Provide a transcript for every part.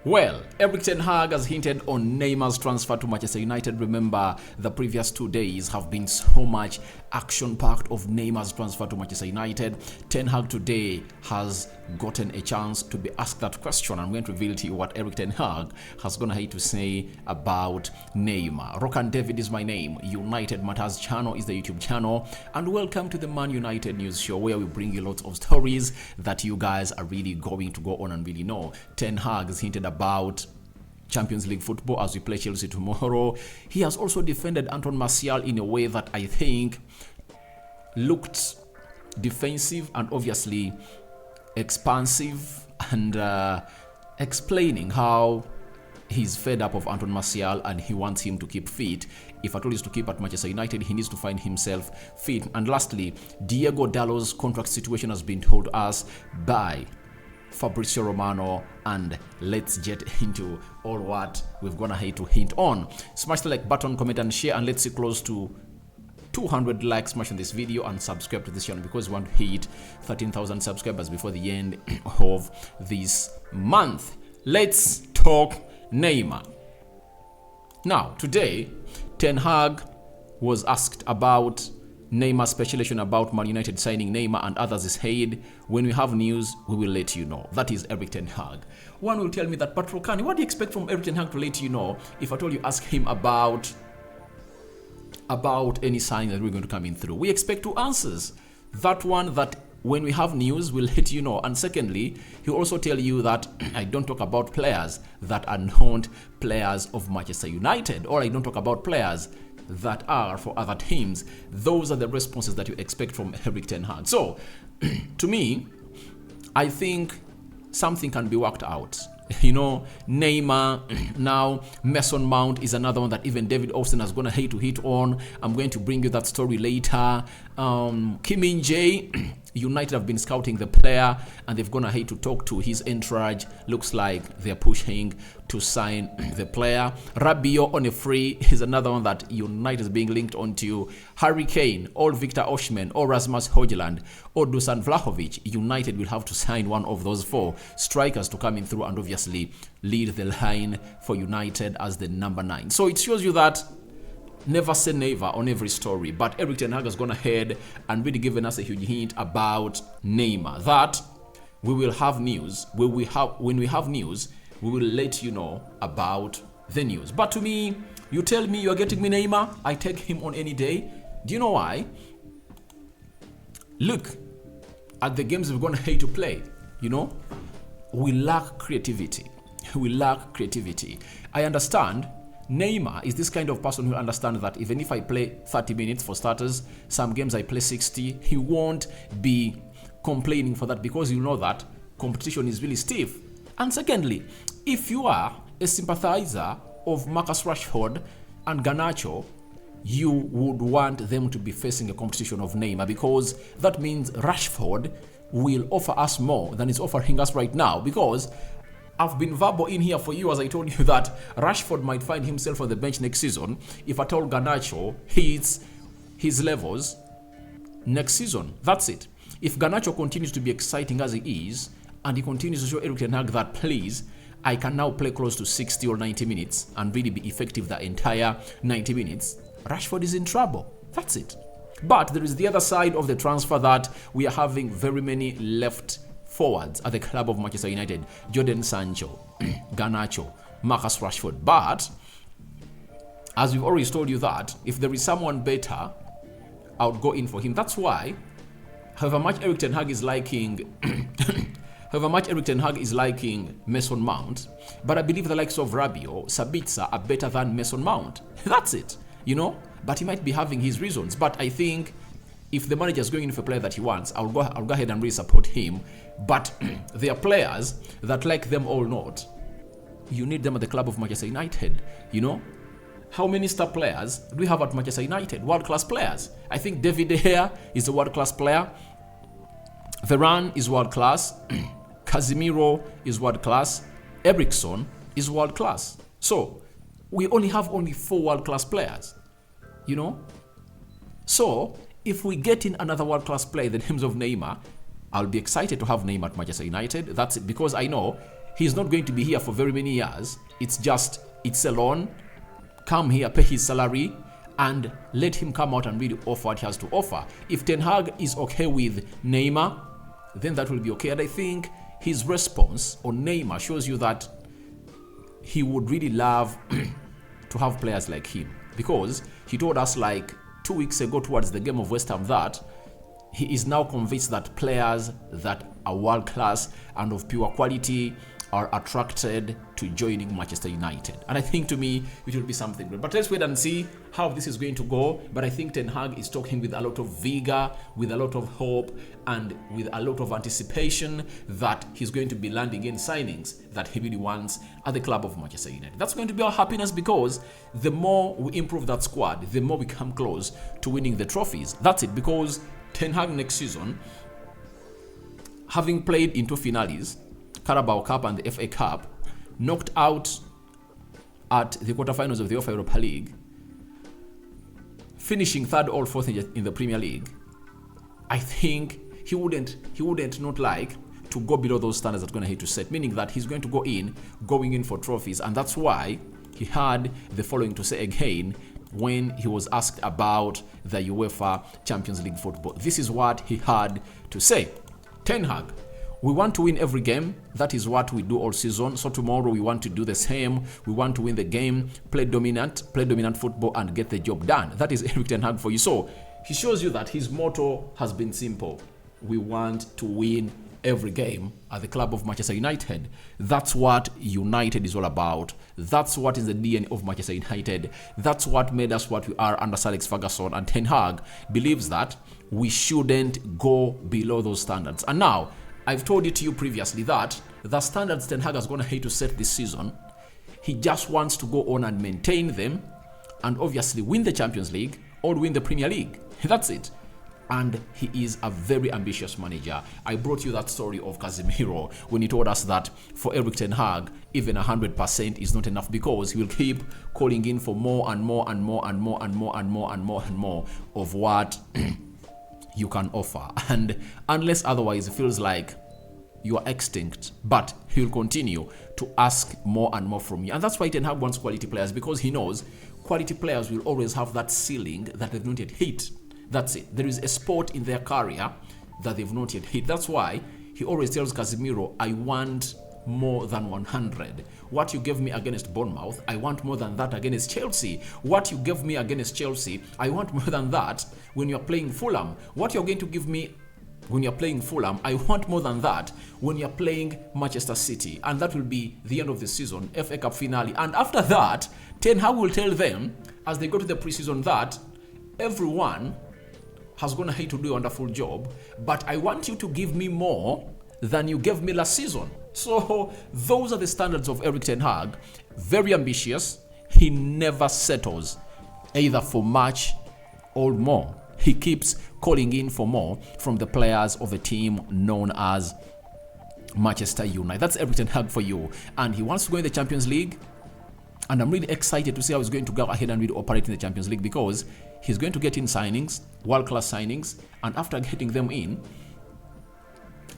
Well, Erik ten Hag has hinted on Neymar's transfer to Manchester United. Remember, the previous 2 days have been so much action-packed of Neymar's transfer to Manchester United. Ten Hag today has gotten a chance to be asked that question. I'm going to reveal to you what Erik ten Hag has gone ahead to say about Neymar. Rock and David is my name. United Matters channel is the YouTube channel. And welcome to the Man United News Show, where we bring you lots of stories that you guys are really going to go on and really know. Ten Hag has hinted about Champions League football as we play Chelsea tomorrow. He has also defended Anton Martial in a way that I think looked defensive and obviously expansive, and explaining how he's fed up of Anton Martial and he wants him to keep fit. If at all he's to keep at Manchester United, he needs to find himself fit. And lastly, Diego Dalot's contract situation has been told us by Fabrizio Romano, and let's get into all what we've gone ahead to hint on. Smash the like button, comment and share, and let's see close to 200 likes. Smash on this video and subscribe to this channel because we want to hit 13,000 subscribers before the end of this month. Let's talk Neymar. Now, today, Ten Hag was asked about Neymar's speculation about Man United signing Neymar, and others is said, when we have news, we will let you know. That is Erik ten Hag. One will tell me that, but Rokani, what do you expect from Erik ten Hag to let you know if at all you ask him about any sign that we're going to come in through? We expect 2 answers. That one, that when we have news, we'll let you know. And secondly, he'll also tell you that I don't talk about players that are not players of Manchester United, or I don't talk about players that are for other teams. Those are the responses that you expect from Erik ten Hag. So, to me, I think something can be worked out. You know, Neymar, now Mason Mount is another one that even David Austin has gone ahead to hit on. I'm going to bring you that story later. Kim Min-jae, United have been scouting the player and they've gone ahead to talk to his entourage. Looks like they're pushing to sign the player. Rabiot on a free is another one that United is being linked onto. Harry Kane, or Victor Osimhen, or Rasmus Højlund, or Dusan Vlahovic. United will have to sign one of those 4 strikers to come in through and obviously lead the line for United as the number 9. So it shows you that never say never on every story, but Erik ten Hag has gone ahead and really given us a huge hint about Neymar, that we will have news. When we have news, we will let you know about the news. But to me, you tell me you're getting me Neymar, I take him on any day. Do you know why? Look at the games we're going to hate to play. You know, we lack creativity. We lack creativity. I understand Neymar is this kind of person who understands that even if I play 30 minutes for starters, some games I play 60, he won't be complaining for that because you know that competition is really stiff. And secondly, if you are a sympathizer of Marcus Rashford and Garnacho, you would want them to be facing a competition of Neymar, because that means Rashford will offer us more than he's offering us right now, because I've been verbal in here for you as I told you that Rashford might find himself on the bench next season if at all Garnacho hits his levels next season. That's it. If Garnacho continues to be exciting as he is, and he continues to show Erik ten Hag that, please, I can now play close to 60 or 90 minutes and really be effective the entire 90 minutes, Rashford is in trouble. That's it. But there is the other side of the transfer, that we are having very many left forwards at the club of Manchester United. Jadon Sancho, Garnacho, Marcus Rashford. But as we've already told you that if there is someone better, I would go in for him. That's why, however much Erik ten Hag is liking Mason Mount, but I believe the likes of Rabiot, Sabitzer are better than Mason Mount. That's it, you know. But he might be having his reasons. But I think if the manager is going in for a player that he wants, I'll go ahead and really support him. But there are players that, like them or not, you need them at the club of Manchester United. You know, how many star players do we have at Manchester United? World-class players. I think David De Gea is a world-class player. Varane is world-class. Casemiro is world-class. Eriksen is world-class. So we only have 4 world-class players. You know, so if we get in another world-class player, the names of Neymar, I'll be excited to have Neymar at Manchester United. That's it, because I know he's not going to be here for very many years. It's a loan. Come here, pay his salary, and let him come out and really offer what he has to offer. If Ten Hag is okay with Neymar, then that will be okay. And I think his response on Neymar shows you that he would really love to have players like him, because he told us like 2 weeks ago towards the game of West Ham that he is now convinced that players that are world class and of pure quality are attracted to joining Manchester United. And I think, to me, it will be something good. But let's wait and see how this is going to go. But I think Ten Hag is talking with a lot of vigor, with a lot of hope, and with a lot of anticipation that he's going to be landing in signings that he really wants at the club of Manchester United. That's going to be our happiness, because the more we improve that squad, the more we come close to winning the trophies. That's it, because Ten Hag next season, having played in 2 finales, Carabao Cup and the FA Cup, knocked out at the quarterfinals of the UEFA Europa League, finishing 3rd or 4th in the Premier League, I think he wouldn't not like to go below those standards that going to set, meaning that he's going to going in for trophies. And that's why he had the following to say again when he was asked about the UEFA Champions League football. This is what he had to say. Ten Hag: we want to win every game. That is what we do all season. So tomorrow we want to do the same. We want to win the game, play dominant football, and get the job done. That is Erik Ten Hag for you. So he shows you that his motto has been simple. We want to win every game at the club of Manchester United. That's what United is all about. That's what is the DNA of Manchester United. That's what made us what we are under Sir Alex Ferguson. And Ten Hag believes that we shouldn't go below those standards. And now, I've told it to you previously that the standards Ten Hag is going to hate to set this season, he just wants to go on and maintain them and obviously win the Champions League or win the Premier League. That's it. And he is a very ambitious manager. I brought you that story of Casemiro when he told us that for Erik Ten Hag, even 100% is not enough, because he will keep calling in for more and more and more and more and more and more and more and more of what you can offer. And unless otherwise, it feels like you are extinct, but he will continue to ask more and more from you. And that's why Ten Hag wants quality players, because he knows quality players will always have that ceiling that they've not yet hit. That's it. There is a spot in their career that they've not yet hit. That's why he always tells Casemiro, I want more than 100. What you gave me against Bournemouth, I want more than that against Chelsea. What you gave me against Chelsea, I want more than that when you're playing Fulham. What you're going to give me when you're playing Fulham, I want more than that when you're playing Manchester City. And that will be the end of the season, FA Cup finale. And after that, Ten Hag will tell them, as they go to the preseason, that everyone has gone ahead to do a wonderful job, but I want you to give me more than you gave me last season. So those are the standards of Erik Ten Hag. Very ambitious. He never settles either for much or more. He keeps calling in for more from the players of a team known as Manchester United. That's Erik Ten Hag for you. And he wants to go in the Champions League. And I'm really excited to see how he's going to go ahead and really operate in the Champions League, because he's going to get in signings, world-class signings, and after getting them in,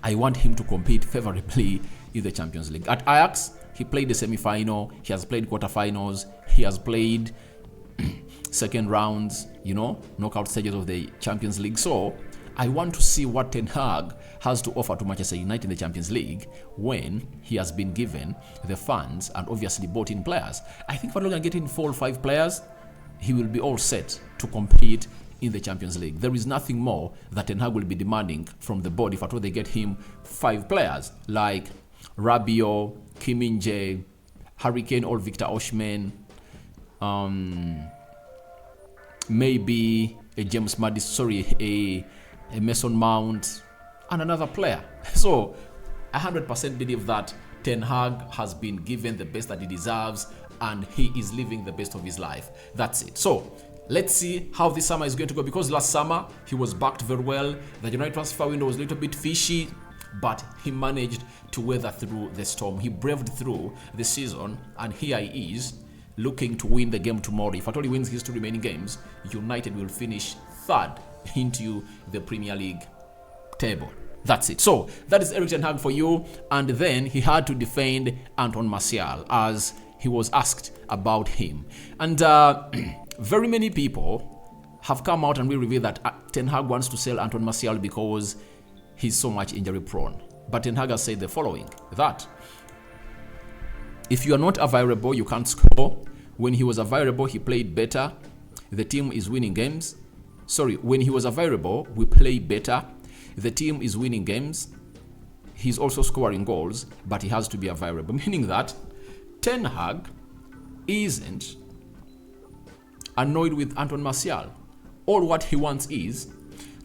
I want him to compete favorably in the Champions League. At Ajax, he played the semi-final, he has played quarterfinals, he has played second rounds, knockout stages of the Champions League. So I want to see what Ten Hag has to offer to Manchester United in the Champions League when he has been given the funds and obviously bought in players. I think if we're going to get in 4 or 5 players, he will be all set to compete in the Champions League. There is nothing more that Ten Hag will be demanding from the board if at all they get him 5 players like Rabiot, Kim Min-jae, Harry Kane or Victor Osimhen, maybe a James Maddison, a Mason Mount, and another player. So I 100% believe that Ten Hag has been given the best that he deserves, and he is living the best of his life. That's it. So let's see how this summer is going to go, because last summer he was backed very well. The January transfer window was a little bit fishy, but he managed to weather through the storm. He braved through the season, and here he is looking to win the game tomorrow. If at all he wins his 2 remaining games, United will finish 3rd into the Premier League table. That's it. So that is Erik ten Hag for you. And then he had to defend Anton Martial as he was asked about him. And very many people have come out and we reveal that Ten Hag wants to sell Anton Martial because he's so much injury prone. But Ten Hag has said the following, that if you are not available, you can't score. When he was available, he played better. The team is winning games. Sorry, when he was available, we play better. The team is winning games. He's also scoring goals, but he has to be available. Meaning that Ten Hag isn't annoyed with Anton Martial. All what he wants is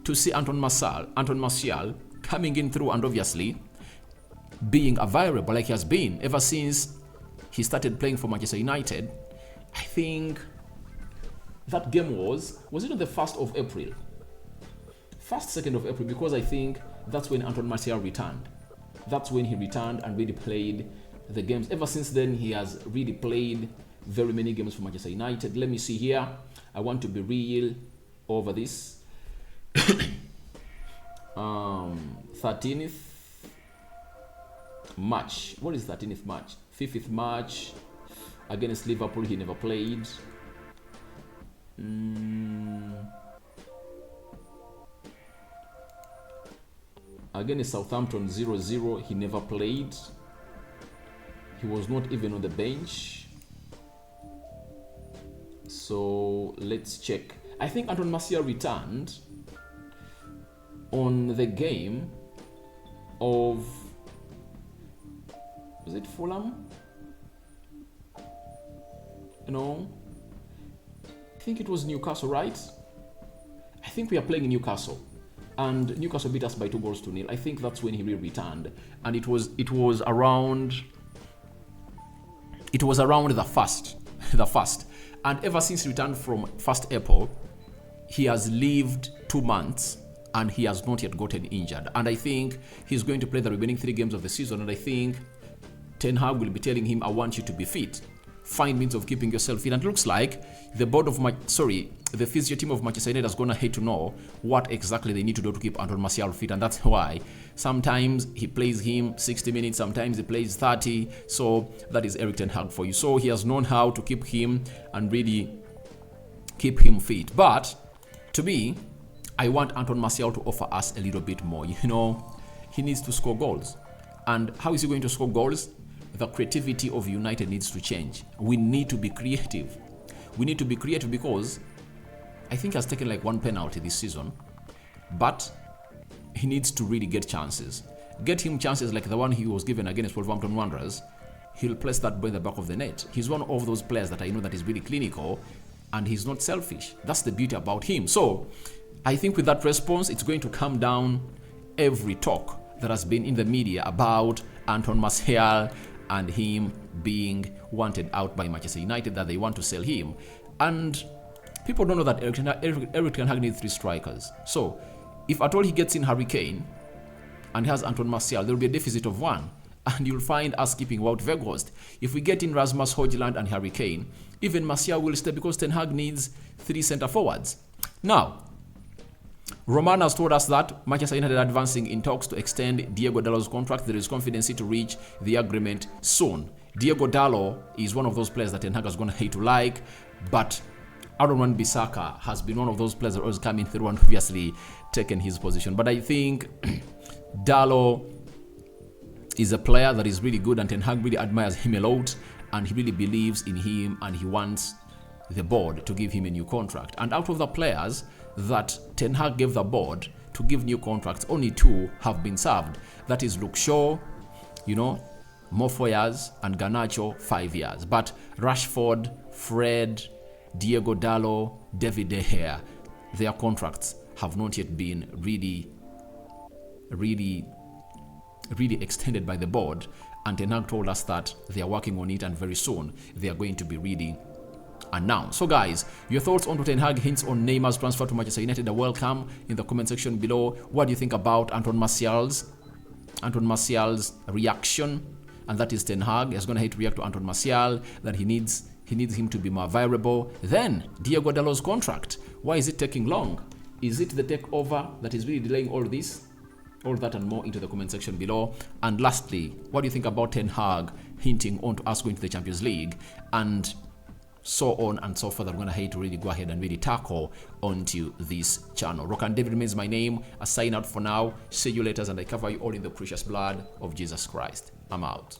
to see Anton Martial coming in through and obviously being available like he has been ever since he started playing for Manchester United. I think that game was it on the 1st of April? 1st, 2nd of April, because I think that's when Anton Martial returned. That's when he returned and really played the games. Ever since then, he has really played very many games for Manchester United. Let me see here. I want to be real over this. 13th March. What is 13th March? 5th March. Against Liverpool, he never played. Against Southampton 0-0, he never played. He was not even on the bench. So let's check. I think Anton Martial returned on the game of, was it Fulham? No, I think it was Newcastle, right? I think we are playing Newcastle, and Newcastle beat us by 2-0. I think that's when he really returned, and it was around the first, and ever since he returned from 1st April, he has lived 2 months and he has not yet gotten injured. And I think he's going to play the remaining 3 games of the season, and I think Ten Hag will be telling him, I want you to be fit. Find means of keeping yourself fit. And it looks like the physio team of Manchester United has gone ahead to know what exactly they need to do to keep Anton Martial fit, and that's why sometimes he plays him 60 minutes, sometimes he plays 30. So that is Erik ten Hag for you. So he has known how to keep him and really keep him fit. But to me, I want Anton Martial to offer us a little bit more. You know, he needs to score goals. And how is he going to score goals? The creativity of United needs to change. We need to be creative. We need to be creative because I think he has taken like 1 penalty this season, but he needs to really get chances. Get him chances like the one he was given against Wolverhampton Wanderers. He'll place that ball in the back of the net. He's one of those players that I know that is really clinical and he's not selfish. That's the beauty about him. So I think with that response, it's going to calm down every talk that has been in the media about Anton Martial and him being wanted out by Manchester United, that they want to sell him. And people don't know that Erik ten Hag needs 3 strikers. So if at all he gets in Harry Kane and has Anton Martial, there will be a deficit of 1. And you'll find us keeping Wout Weghorst. If we get in Rasmus Højlund and Harry Kane, even Martial will stay because Ten Hag needs 3 centre forwards. Now, Roman has told us that Manchester United are advancing in talks to extend Diego Dalot's contract. There is confidence to reach the agreement soon. Diego Dalot is one of those players that Ten Hag is going to hate to like, but Aaron Wan-Bissaka has been one of those players that always coming through and obviously taken his position. But I think Dalot is a player that is really good, and Ten Hag really admires him a lot, and he really believes in him, and he wants the board to give him a new contract. And out of the players that Ten Hag gave the board to give new contracts, only 2 have been served. That is Luke Shaw, more 4 years, and Garnacho 5 years. But Rashford, Fred, Diego Dalot, David De Gea, their contracts have not yet been really extended by the board. And Ten Hag told us that they are working on it, and very soon they are going to be really announced. So guys, your thoughts on Ten Hag hints on Neymar's transfer to Manchester United are welcome in the comment section below. What do you think about Anton Martial's reaction? And that is Ten Hag is going to react to Anton Martial, that he needs him to be more variable. Then Diego Dalot's contract. Why is it taking long? Is it the takeover that is really delaying all this? All that and more into the comment section below. And lastly, what do you think about Ten Hag hinting on to us going to the Champions League, and so on and so forth? I'm going to hate to really go ahead and really tackle onto this channel. Rock and David remains my name. I sign out for now. See you later, and I cover you all in the precious blood of Jesus Christ. I'm out.